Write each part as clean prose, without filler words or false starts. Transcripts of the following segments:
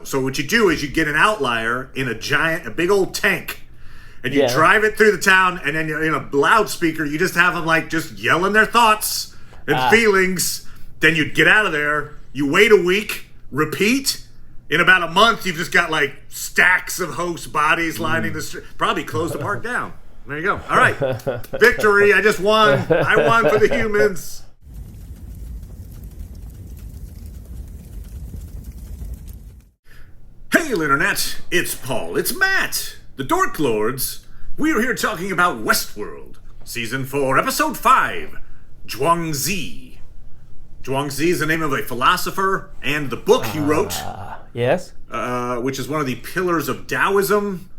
So what you do is you get an outlier in a big old tank, and you drive it through the town, and then you're in a loudspeaker, you just have them like just yelling their thoughts and feelings. Then you get out of there, you wait a week, repeat. In about a month, you've just got like stacks of host bodies lining the street. Probably close the park down. There you go. All right. Victory. I just won. I won for the humans. Hey, Internet. It's Paul. It's Matt. The Dork Lords. We are here talking about Westworld. Season 4, Episode 5. Zhuangzi. Zhuangzi is the name of a philosopher and the book he wrote. Yes. Which is one of the pillars of Taoism.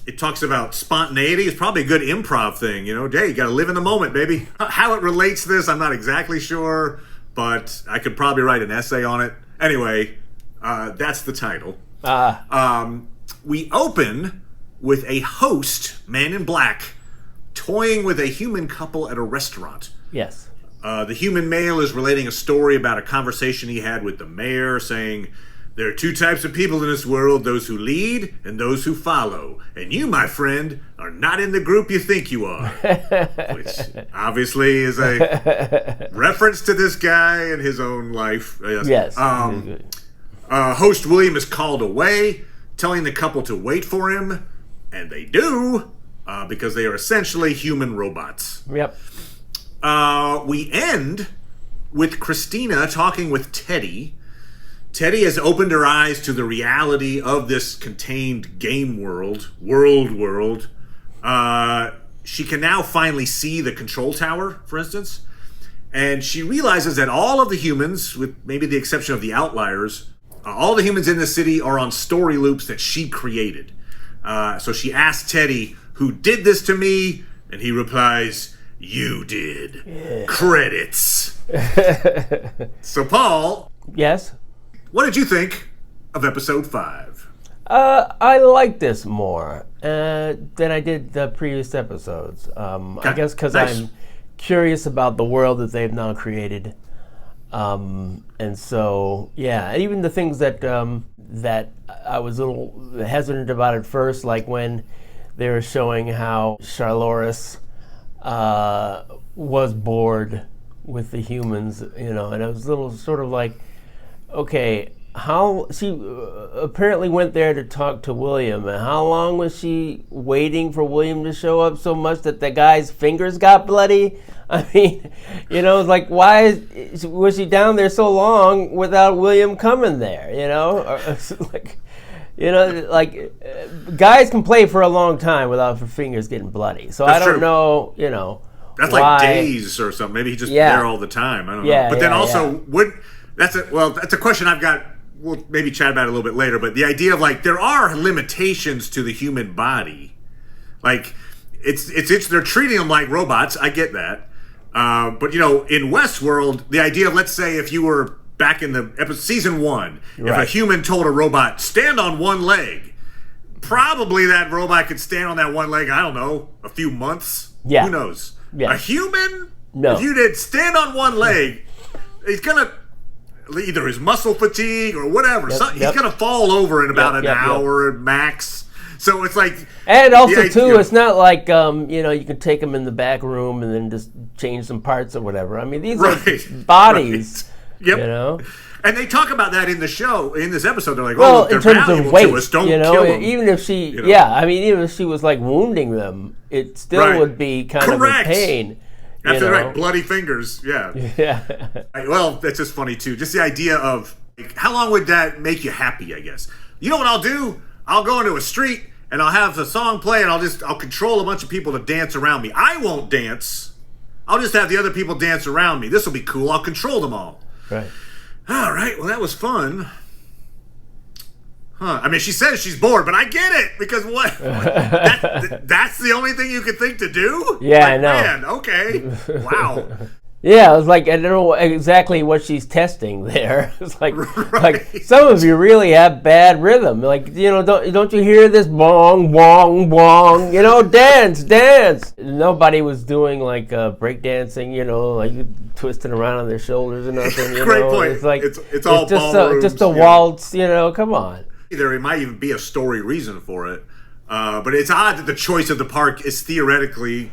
It talks about spontaneity. It's probably a good improv thing, you know. Hey, you got to live in the moment, baby. How it relates to this, I'm not exactly sure, but I could probably write an essay on it. Anyway, that's the title. We open with a host, man in black, toying with a human couple at a restaurant. Yes. The human male is relating a story about a conversation he had with the mayor, saying, there are two types of people in this world, those who lead and those who follow. And you, my friend, are not in the group you think you are. Which obviously is a reference to this guy and his own life. Yes. Host William is called away, telling the couple to wait for him. And they do, because they are essentially human robots. Yep. We end with Christina talking with Teddy. Teddy has opened her eyes to the reality of this contained game world. She can now finally see the control tower, for instance. And she realizes that all of the humans, with maybe the exception of the outliers, all the humans in the city are on story loops that she created. So she asks Teddy, who did this to me? And he replies, you did. Yeah. Credits. So, Paul. Yes? What did you think of episode 5? I like this more than I did the previous episodes. Okay. I guess because I'm curious about the world that they've now created. And so, yeah, and even the things that that I was a little hesitant about at first, like when they were showing how Charloris was bored with the humans, you know, and I was a little sort of like, okay, how she apparently went there to talk to William, and how long was she waiting for William to show up so much that the guy's fingers got bloody? I mean, you know, like, why was she down there so long without William coming there, you know? Like, you know, like, guys can play for a long time without their fingers getting bloody. So That's I don't true. know, you know, That's why. like days or something. Maybe he's just there all the time. I don't know. But then also, that's a question I've got. We'll maybe chat about it a little bit later. But the idea of, like, there are limitations to the human body. Like, it's they're treating them like robots. I get that. But, you know, in Westworld, the idea of, let's say, if you were back in the season 1, if a human told a robot, stand on one leg, probably that robot could stand on that one leg, I don't know, a few months. Yeah. Who knows? Yeah. A human, no. If you did stand on one leg, he's going to, either his muscle fatigue or whatever, he's going to fall over in about an hour max. So it's like... And also, too, it's not like, you know, you can take them in the back room and then just change some parts or whatever. I mean, these are bodies, you know? And they talk about that in the show, in this episode. They're like, well, oh, they're in terms of weight, to us. Don't you know, kill them. even if she, you know? I mean, even if she was, like, wounding them, it still would be kind of a pain. Absolutely right. Bloody fingers, yeah. Well, that's just funny, too. Just the idea of, like, how long would that make you happy, I guess? You know what I'll do? I'll go into a street, and I'll have the song play, and I'll control a bunch of people to dance around me. I won't dance. I'll just have the other people dance around me. This will be cool. I'll control them all. Right. All right. Well, that was fun. Huh. I mean, she says she's bored, but I get it, because what? That's the only thing you could think to do? Yeah, like, I know. Man, okay. Wow. Yeah, it was like, I don't know exactly what she's testing there. It's like, like some of you really have bad rhythm. Like, you know, don't you hear this bong, bong, bong? You know, dance. Nobody was doing like breakdancing, you know, like twisting around on their shoulders and nothing. You Great know? point. It's like it's all just a waltz. You know, come on. There might even be a story reason for it. But it's odd that the choice of the park is theoretically,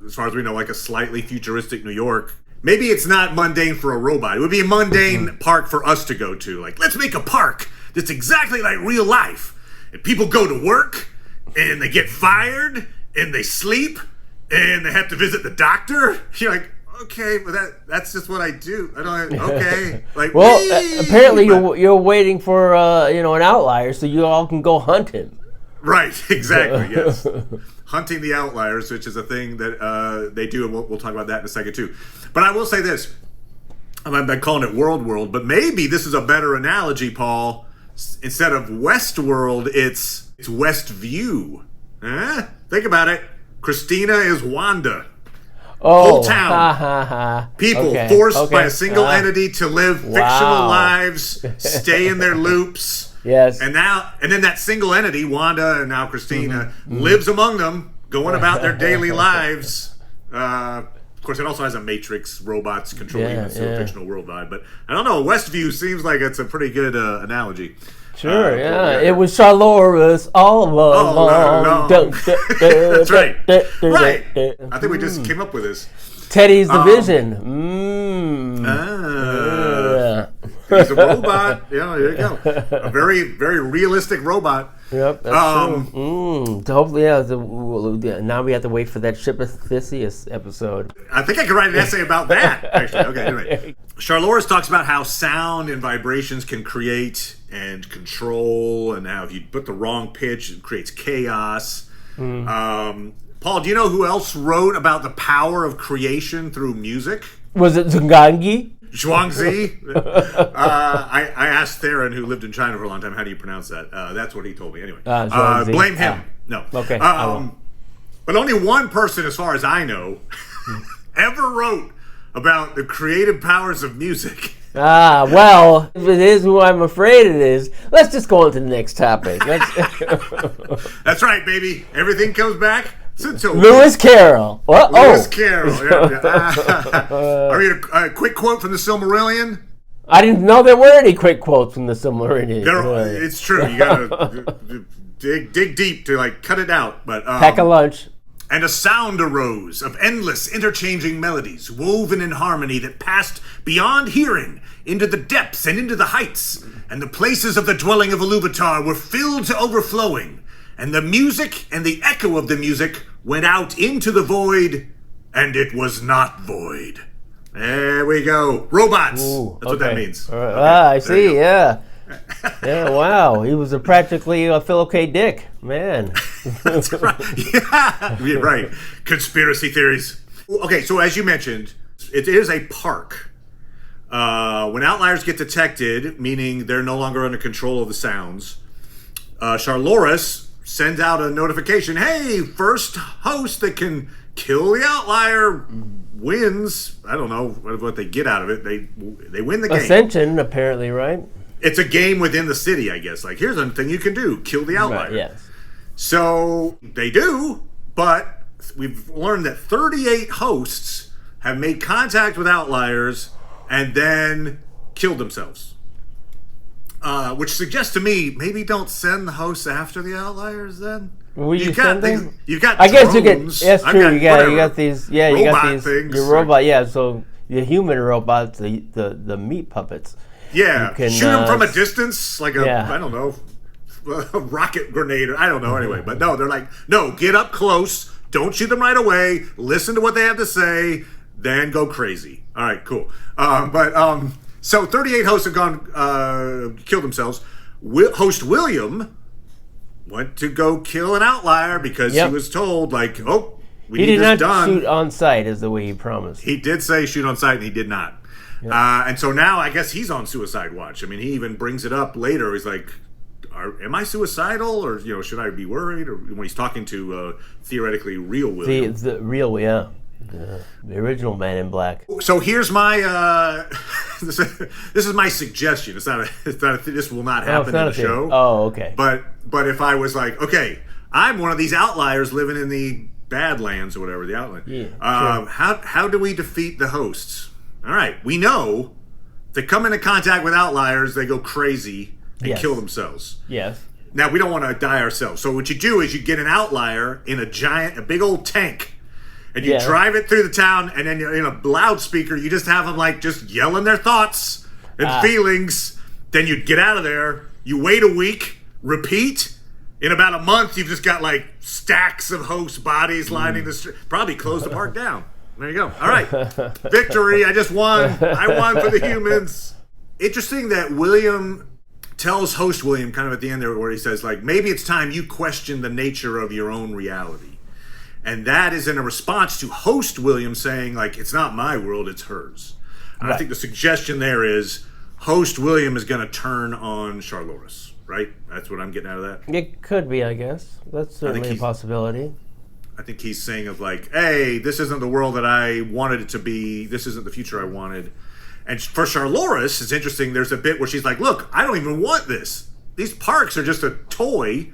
as far as we know, like a slightly futuristic New York. Maybe it's not mundane for a robot. It would be a mundane park for us to go to. Like, let's make a park that's exactly like real life. And people go to work, and they get fired, and they sleep, and they have to visit the doctor. You're like, okay, but that's just what I do. I don't. Okay, like. Well, apparently you're waiting for an outlier, so you all can go hunt him. Right. Exactly. Yes. Hunting the outliers, which is a thing that they do, and we'll talk about that in a second too. But I will say this: I've been calling it World, but maybe this is a better analogy, Paul. Instead of Westworld, it's Westview. Think about it. Christina is Wanda. Whole town. People forced by a single entity to live fictional lives, stay in their loops. Yes. And then that single entity, Wanda and now Christina, lives among them, going about their daily lives. Of course, it also has a Matrix, robots controlling the fictional world vibe. But I don't know, Westview seems like it's a pretty good analogy. Sure, It was Charlora's all along. That's right. Right. I think we just came up with this. Teddy's the vision. He's a robot. Yeah, there you go. A very, very realistic robot. Yep, that's true. Hopefully, now we have to wait for that Ship of Theseus episode. I think I could write an essay about that, actually. Okay, anyway. Charloris talks about how sound and vibrations can create and control, and how if you put the wrong pitch, it creates chaos. Paul, do you know who else wrote about the power of creation through music? Was it Zhuangzi? Zhuangzi. I asked Theron, who lived in China for a long time, how do you pronounce that? That's what he told me. Anyway, blame him. No. Okay. But only one person, as far as I know, ever wrote about the creative powers of music. Well, if it is who I'm afraid it is, let's just go on to the next topic. That's right, baby. Everything comes back. Lewis Carroll. Lewis Carroll. Are you a quick quote from the Silmarillion? I didn't know there were any quick quotes from the Silmarillion. It's true. You gotta dig deep to cut it out. But pack a lunch. And a sound arose of endless interchanging melodies, woven in harmony that passed beyond hearing into the depths and into the heights. And the places of the dwelling of Iluvatar were filled to overflowing. And the music and the echo of the music went out into the void, and it was not void. There we go. Robots. Ooh, that's what that means. Right. Okay. I see, yeah. Yeah, wow. He was practically a Philip K. Dick. Man. That's right. Yeah, right. Conspiracy theories. Okay, so as you mentioned, it is a park. When outliers get detected, meaning they're no longer under control of the sounds, Charloris sends out a notification. Hey, first host that can kill the outlier wins. I don't know what they get out of it. They win the game. Ascension, apparently, right? It's a game within the city, I guess. Here's a thing you can do. Kill the outlier. Right, yes. So they do, but we've learned that 38 hosts have made contact with outliers and then killed themselves. Which suggests to me, maybe don't send the hosts after the outliers then. Will you send them? You've got I drones. guess you get. That's true. You got these. Yeah, you got these things. Your robot. Yeah. So the human robots, the meat puppets. Yeah. Can, shoot them from a distance, I don't know, a rocket grenade. I don't know. Anyway, but no, they're like, no, get up close. Don't shoot them right away. Listen to what they have to say. Then go crazy. All right, cool. So 38 hosts have gone, killed themselves. Host William went to go kill an outlier because he was told, we need this done. He did not shoot on sight, is the way he promised. He did say shoot on sight, and he did not. Yep. And so now I guess he's on suicide watch. I mean, he even brings it up later. He's like, am I suicidal, or should I be worried? Or when he's talking to theoretically real William. The real, yeah. The original Man in Black. So here's my this is my suggestion. It's not this will not happen in the show. Oh, okay. But if I was like, okay, I'm one of these outliers living in the Badlands or whatever, the outland. Yeah, sure. How do we defeat the hosts? All right, we know they come into contact with outliers, they go crazy. and kill themselves. Yes. Now, we don't want to die ourselves. So what you do is you get an outlier in a big old tank, and you drive it through the town, and then you're in a loudspeaker, you just have them like just yelling their thoughts and feelings. Then you get out of there, you wait a week, repeat. In about a month, you've just got like stacks of host bodies lining the street. Probably close the park down. There you go. All right. Victory. I just won. I won for the humans. Interesting that William tells host William kind of at the end there where he says, like, maybe it's time you question the nature of your own reality. And that is in a response to host William saying, like, it's not my world, it's hers. And I think the suggestion there is host William is going to turn on Charloris. Right? That's what I'm getting out of that. It could be, I guess. That's certainly a possibility. I think he's saying of like, hey, this isn't the world that I wanted it to be. This isn't the future I wanted. And for Charloris, it's interesting. There's a bit where she's like, look, I don't even want this. These parks are just a toy,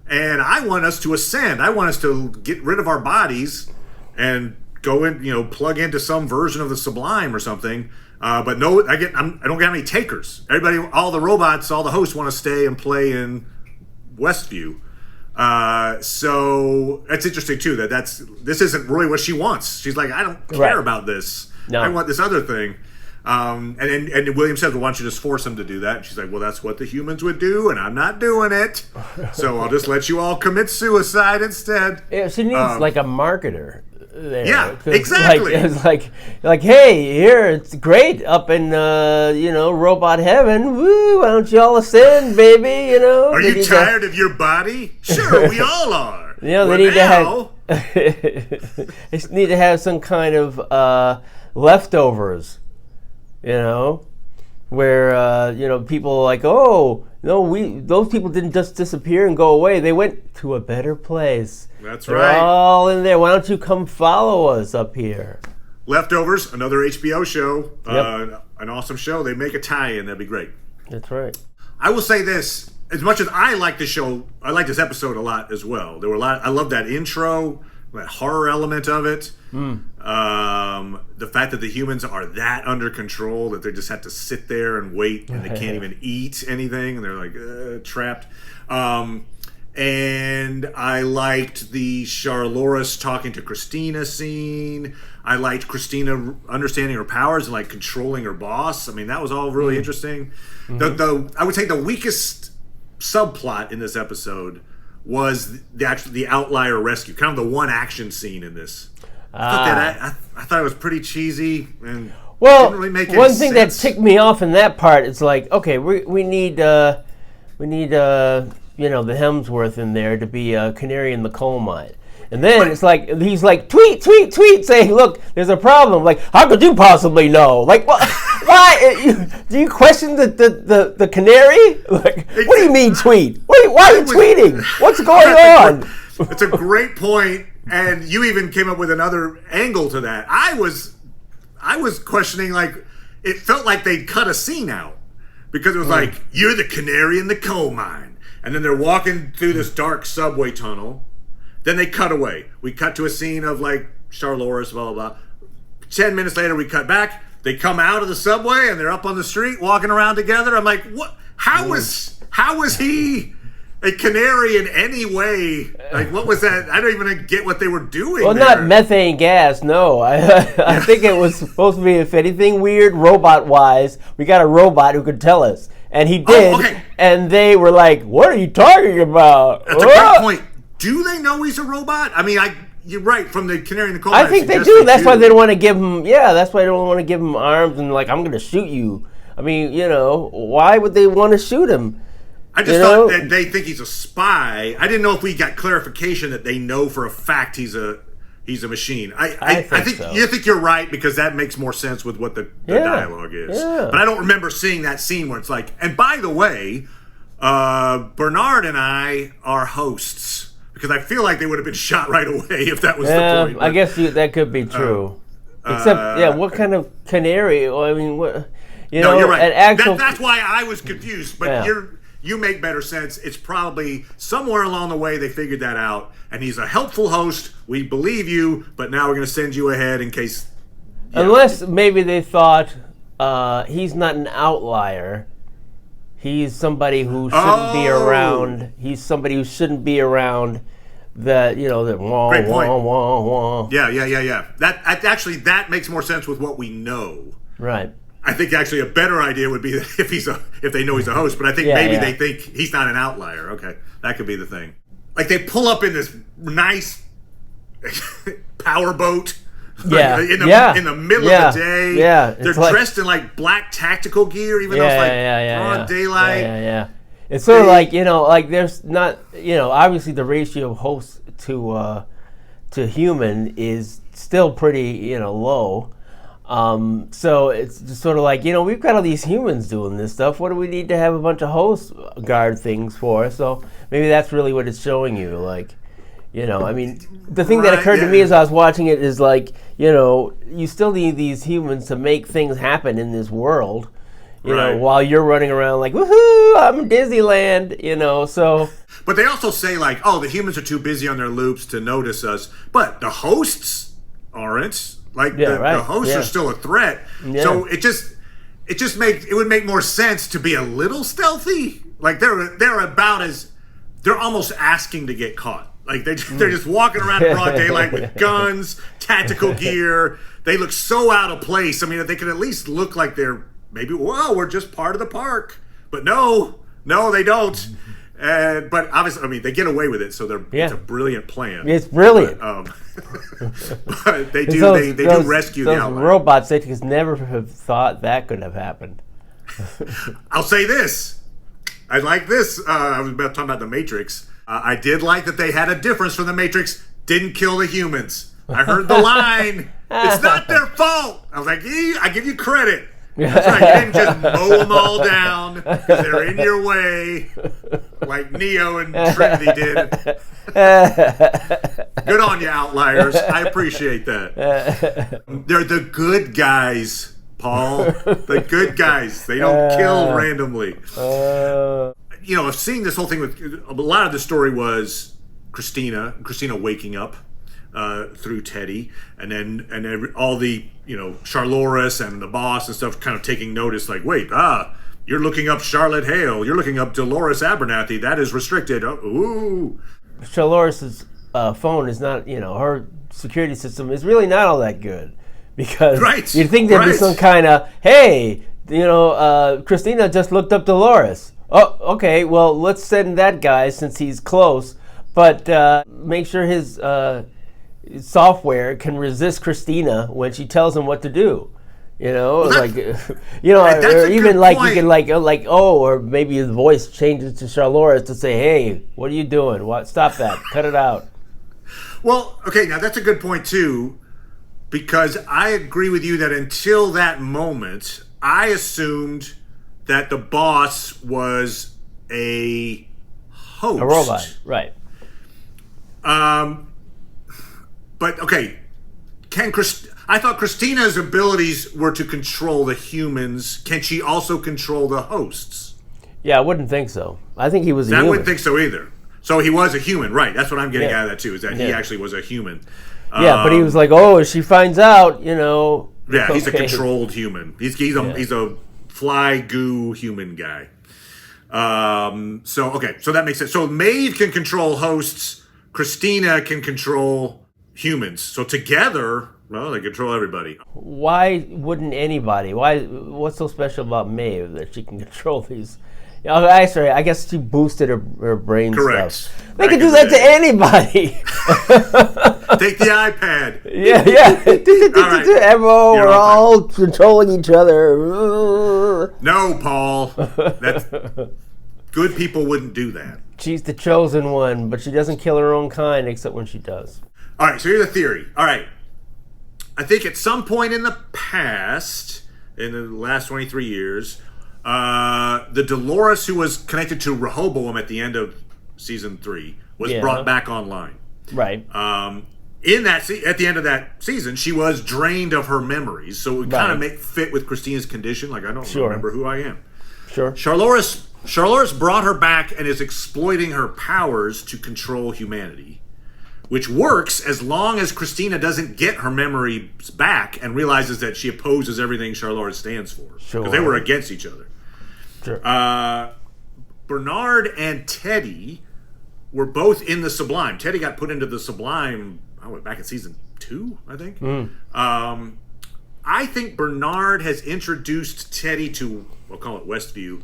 and I want us to ascend. I want us to get rid of our bodies and go in, plug into some version of the Sublime or something. But no, I don't get any takers. Everybody, all the robots, all the hosts want to stay and play in Westview. So that's interesting too. This isn't really what she wants. She's like, I don't care about this. No. I want this other thing. And William says, well, why don't you just force him to do that? And she's like, well, that's what the humans would do, and I'm not doing it. So I'll just let you all commit suicide instead. Yeah, she needs like a marketer. There. Yeah, exactly. It's like, hey, here, it's great up in, robot heaven. Woo, why don't you all ascend, baby, Are you tired of your body? Sure, we all are. They need they need to have some kind of leftovers, where, people are like, oh, no, those people didn't just disappear and go away. They went to a better place. That's right. They're all in there. Why don't you come follow us up here? Leftovers, another HBO show. An awesome show. They make a tie-in. That'd be great. That's right. I will say this. As much as I like the show, I like this episode a lot as well. There were I love that intro, that horror element of it. The fact that the humans are that under control that they just have to sit there and wait and they can't even eat anything and they're like trapped. And I liked the Charloris talking to Christina scene. I liked Christina understanding her powers and like controlling her boss. I mean, that was all really interesting. I would say the weakest subplot in this episode was the outlier rescue, kind of the one action scene in this. I thought it was pretty cheesy and didn't really make any one thing sense. that ticked me off in that part is like, okay, we need the Hemsworth in there to be a canary in the coal mine. And then it's like, he's like, tweet, saying, look, there's a problem. Like, how could you possibly know? Like, what? Why? Do you question the canary? Like, what do you mean tweet? Why are you tweeting? What's going on? It's a great point, and you even came up with another angle to that. I was questioning, like, it felt like they'd cut a scene out. Because it was like, you're the canary in the coal mine. And then they're walking through this dark subway tunnel. Then they cut away. We cut to a scene of like Charloris, blah, blah, blah. 10 minutes later, we cut back. They come out of the subway and they're up on the street walking around together. I'm like, what? How was he a canary in any way? Like, what was that? I don't even get what they were doing. Well, not methane gas, no. I think it was supposed to be, if anything weird, robot-wise, we got a robot who could tell us. And he did. Oh, okay. And they were like, what are you talking about? That's a great point. Do they know he's a robot? I mean, you're right, from the canary in the coal mine. I think they do. That's why they don't want to give him, that's why they don't want to give him arms and like, I'm going to shoot you. I mean, why would they want to shoot him? I just thought that they think he's a spy. I didn't know if we got clarification that they know for a fact he's a machine. I think so. You think you're right because that makes more sense with what the dialogue is. Yeah. But I don't remember seeing that scene where it's like, and by the way, Bernard and I are hosts. Because I feel like they would have been shot right away if that was the point. But, I guess that could be true. Except, what kind of canary? Well, I mean, what? No, you're right. That's why I was confused. But you make better sense. It's probably somewhere along the way they figured that out. And he's a helpful host. We believe you, but now we're going to send you ahead in case. Unless maybe they thought he's not an outlier. He's somebody who shouldn't be around. He's somebody who shouldn't be around. That that wah Great point. wah wah wah. Yeah. That makes more sense with what we know. Right. I think actually a better idea would be that if they know he's a host, but I think maybe they think he's not an outlier. Okay, that could be the thing. Like they pull up in this nice power boat. In the middle of the day. Yeah. They're dressed in like black tactical gear, even though it's like broad daylight. Yeah. It's sort of like there's not obviously the ratio of host to human is still pretty low. So it's just sort of like we've got all these humans doing this stuff. What do we need to have a bunch of hosts guard things for? So maybe that's really what it's showing you. Like, I mean, the thing that occurred to me as I was watching it is like, you still need these humans to make things happen in this world. While you're running around like, woohoo, I'm in Disneyland, so. But they also say like, oh, the humans are too busy on their loops to notice us. But the hosts aren't. Like, the hosts are still a threat. Yeah. So it would make more sense to be a little stealthy. Like, they're almost asking to get caught. Like, they're just walking around in broad daylight with guns, tactical gear. They look so out of place. I mean, they could at least look like they're maybe, we're just part of the park. But no, they don't. But obviously, I mean, they get away with it, so it's a brilliant plan. It's brilliant. But they do rescue the outlier. Those robots, they just never have thought that could have happened. I'll say this. I like this. I was talking about the Matrix. I did like that they had a difference from the Matrix. Didn't kill the humans. I heard the line, it's not their fault. I was like, I give you credit. That's right. You didn't just mow them all down because they're in your way like Neo and Trinity did. Good on you, outliers. I appreciate that. They're the good guys, Paul. The good guys. They don't kill randomly. Seeing this whole thing with a lot of the story was Christina waking up through Teddy, and then all the Charloris and the boss and stuff kind of taking notice, like, wait, you're looking up Charlotte Hale, you're looking up Dolores Abernathy, that is restricted. Ooh. Charloris's phone is not, her security system is really not all that good, because you'd think there'd be some kind of, hey, Christina just looked up Dolores. Oh, okay, well, let's send that guy since he's close, but make sure his software can resist Christina when she tells him what to do. Or even like point. You can or maybe the voice changes to Charloris to say, hey, what are you doing? What? Stop that. Cut it out. Well, okay, now that's a good point too, because I agree with you that until that moment, I assumed that the boss was a host. A robot, right. But, okay, I thought Christina's abilities were to control the humans. Can she also control the hosts? Yeah, I wouldn't think so. I think he was a human. I wouldn't think so either. So he was a human, right. That's what I'm getting out of that, too, is that he actually was a human. Yeah, but he was like, if she finds out, Yeah, he's a controlled human. He's a fly goo human guy. So that makes sense. So Maeve can control hosts. Christina can control humans. So together, they control everybody. Why wouldn't anybody? What's so special about Maeve that she can control these? I guess she boosted her brain stuff. They can do that to anybody. Take the iPad. Yeah. All right. We're all controlling each other. No, Paul. Good people wouldn't do that. She's the chosen one, but she doesn't kill her own kind except when she does. All right, so here's the theory. All right. I think at some point in the past, in the last 23 years, the Dolores who was connected to Rehoboam at the end of season 3 was brought back online. Right. At the end of that season, she was drained of her memories, so it would kind of fit with Christina's condition. Like, I don't remember who I am. Sure. Charloris brought her back and is exploiting her powers to control humanity, which works as long as Christina doesn't get her memories back and realizes that she opposes everything Charloris stands for. Sure. Because they were against each other. Sure. Bernard and Teddy were both in the Sublime. Teddy got put into the Sublime back in season 2, I think. I think Bernard has introduced Teddy to, we'll call it Westview,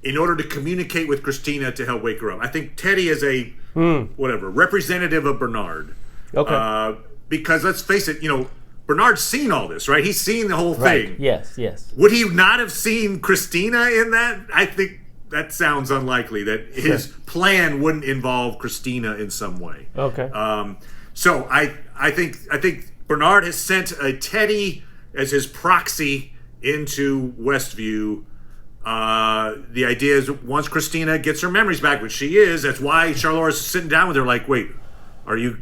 in order to communicate with Christina to help wake her up. I think Teddy is a, representative of Bernard. Okay. Because let's face it, Bernard's seen all this, right? He's seen the whole thing. Right. Yes. Would he not have seen Christina in that? I think that sounds unlikely, that his plan wouldn't involve Christina in some way. Okay. So I think Bernard has sent a Teddy as his proxy into Westview. The idea is once Christina gets her memories back, which she is, that's why Charloris is sitting down with her like, wait, are you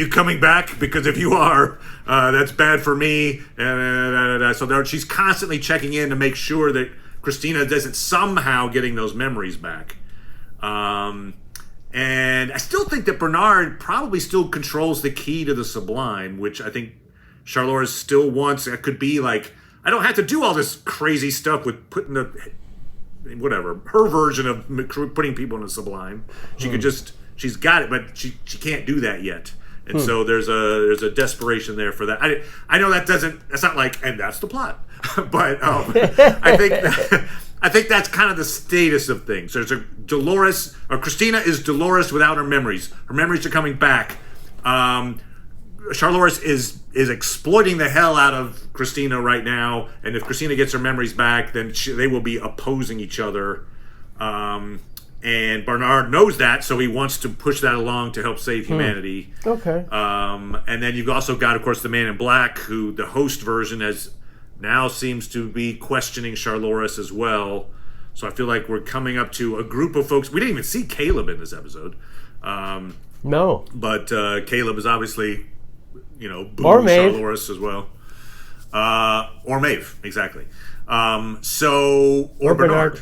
coming back? Because if you are, that's bad for me. So she's constantly checking in to make sure that Christina isn't somehow getting those memories back. And I still think that Bernard probably still controls the key to the Sublime, which I think Charloris still wants. It could be like, I don't have to do all this crazy stuff with putting her version of putting people in the Sublime. She could she's got it, but she can't do that yet. And so there's a desperation there for that. I know that's not like, and that's the plot. But I think that's kind of the status of things. There's a Dolores, or Christina is Dolores without her memories. Her memories are coming back. Charloris is exploiting the hell out of Christina right now, and if Christina gets her memories back, then they will be opposing each other. And Bernard knows that, so he wants to push that along to help save humanity. Okay. And then you've also got, of course, the Man in Black, who the host version now seems to be questioning Charloris as well. So I feel like we're coming up to a group of folks. We didn't even see Caleb in this episode. No. But Caleb is obviously, booing Charloris as well. Or Maeve, exactly. Or Bernard.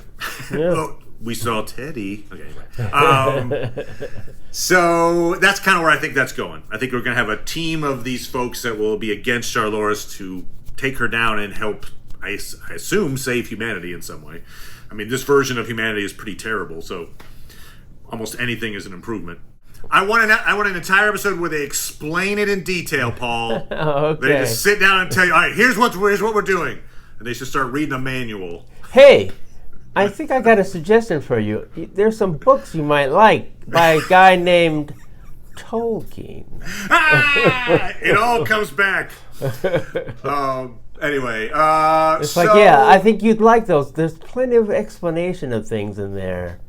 Yeah. We saw Teddy. Okay, anyway. So that's kind of where I think that's going. I think we're going to have a team of these folks that will be against Charloris to take her down and help, I assume, save humanity in some way. I mean, this version of humanity is pretty terrible, so almost anything is an improvement. I want an entire episode where they explain it in detail, Paul. Okay. They just sit down and tell you, all right, here's what we're doing. And they should start reading a manual. Hey, I think I got a suggestion for you. There's some books you might like by a guy named Tolkien. It all comes back. Anyway, it's like, yeah, I think you'd like those. There's plenty of explanation of things in there.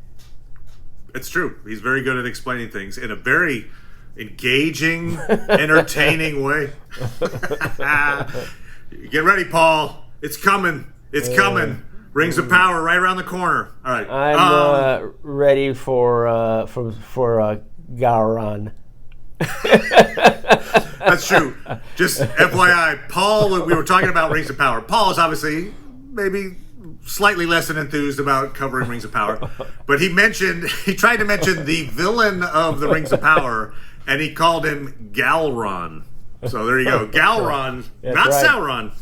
It's true. He's very good at explaining things in a very engaging, entertaining way. Get ready, Paul. It's coming. It's coming. Rings of Power right around the corner. All right. I'm ready for Gowron. That's true. Just FYI, Paul, when we were talking about Rings of Power, Paul is obviously maybe slightly less than enthused about covering Rings of Power, but he tried to mention the villain of the Rings of Power, and he called him Galron. So there you go. Galron, not right. Sauron.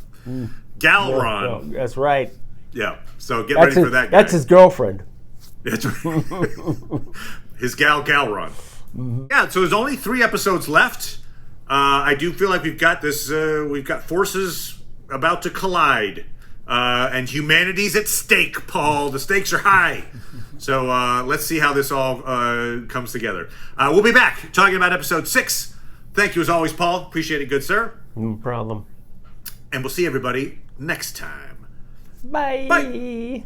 Galron. No, that's right. Yeah. So get ready for that guy. That's his girlfriend. That's right. His Galron. Mm-hmm. Yeah, so there's only 3 episodes left. I do feel like we've got this. We've got forces about to collide, and humanity's at stake. Paul, the stakes are high. So let's see how this all comes together. We'll be back talking about episode 6. Thank you as always, Paul. Appreciate it, good sir. No problem. And we'll see everybody next time. Bye. Bye.